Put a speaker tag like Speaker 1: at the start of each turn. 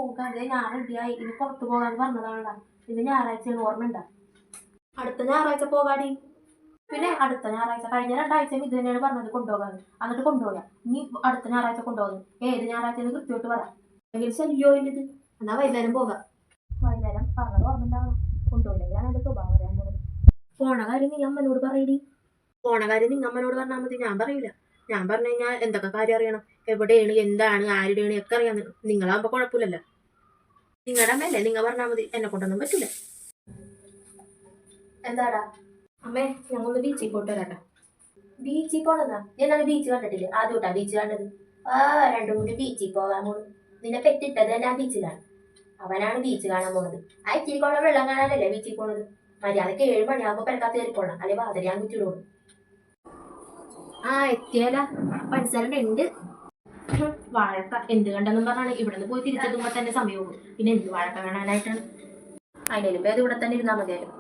Speaker 1: പോകാതെ ഞാൻ റെഡിയായി. ഇനി പുറത്തു പോകാന്ന് പറഞ്ഞതാണല്ലോ. ഇത് ഞായറാഴ്ചയാണ്, ഓർമ്മയുണ്ട? അടുത്ത ഞായറാഴ്ച പോകാടി. പിന്നെ അടുത്ത ഞായറാഴ്ച, കഴിഞ്ഞ 2 ആഴ്ചയും ഇത് തന്നെയാണ് പറഞ്ഞത് കൊണ്ടുപോകാന്ന്. എന്നിട്ട് കൊണ്ടുപോയാ. ഇനി അടുത്ത ഞായറാഴ്ച കൊണ്ടുപോകുന്നു. ഏത് ഞായറാഴ്ച കൃത്യമായിട്ട് പറയാം. എങ്കിലും ശല്യോ ഇല്ലത്. എന്നാ വൈകുന്നേരം പോകാം. വൈകുന്നേരം പറഞ്ഞത് ഓർമ്മയുണ്ടാവണം. കൊണ്ടുപോയില്ലെങ്കിൽ ഞാൻ എന്റെ സ്വഭാവം പറയാൻ പോകുന്നത്. പോണ കാര്യം നീ അമ്മനോട് പറയടി. പോണ കാര്യം നിങ്ങൾ അമ്മനോട് പറഞ്ഞാൽ മതി, ഞാൻ പറയൂല. ഞാൻ പറഞ്ഞു കഴിഞ്ഞാൽ എന്തൊക്കെ കാര്യം അറിയണം, എവിടെയാണ്, എന്താണ്, ആരുടെയാണ് ഒക്കെ അറിയാൻ. നിങ്ങളാകുമ്പോ കുഴപ്പമില്ലല്ലോ. നിങ്ങളുടെ അമ്മയല്ലേ, നിങ്ങൾ പറഞ്ഞാൽ മതി. എന്നെ കൊണ്ടൊന്നും പറ്റൂല. എന്താടാ അമ്മേ, ഞങ്ങളൊന്ന് ബീച്ചിൽ പോയിട്ട് വരാട്ടോ. ബീച്ചിൽ പോണെന്നാ? ഞാൻ ബീച്ച് കണ്ടിട്ടില്ല, ആദ്യമായിട്ടാ ബീച്ച് കണ്ടത്. 2 കൂടി ബീച്ചിൽ പോകാൻ പോണു. നിന്നെ പെറ്റിട്ടത് തന്നെ ആ ബീച്ചിലാണ്. അവനാണ് ബീച്ച് കാണാൻ പോണത്. ആ ഇച്ചിരിക്കോളം വെള്ളം കാണാനല്ലേ ബീച്ചിൽ പോണത്. മര്യാദക്ക് 7 മണിയാകുമ്പോ പെരക്കാത്ത കയറിക്കോളാം, അല്ലെ വാതിരിയാൻ കുറ്റിയിടുള്ളൂ. എത്തിയാല പഠിച്ചാലുണ്ട് ഉണ്ട്. വാഴക്ക എന്ത് കണ്ടെന്നും പറഞ്ഞാണ് ഇവിടെ നിന്ന് പോയി തിരിച്ചെത്തുമ്പോ തന്നെ സമയവും. പിന്നെ എന്ത് വാഴക്ക കാണാനായിട്ടാണ്? അതിനും ഭേദം ഇവിടെ തന്നെ ഇരുന്നാൽ മതിയായിരുന്നു.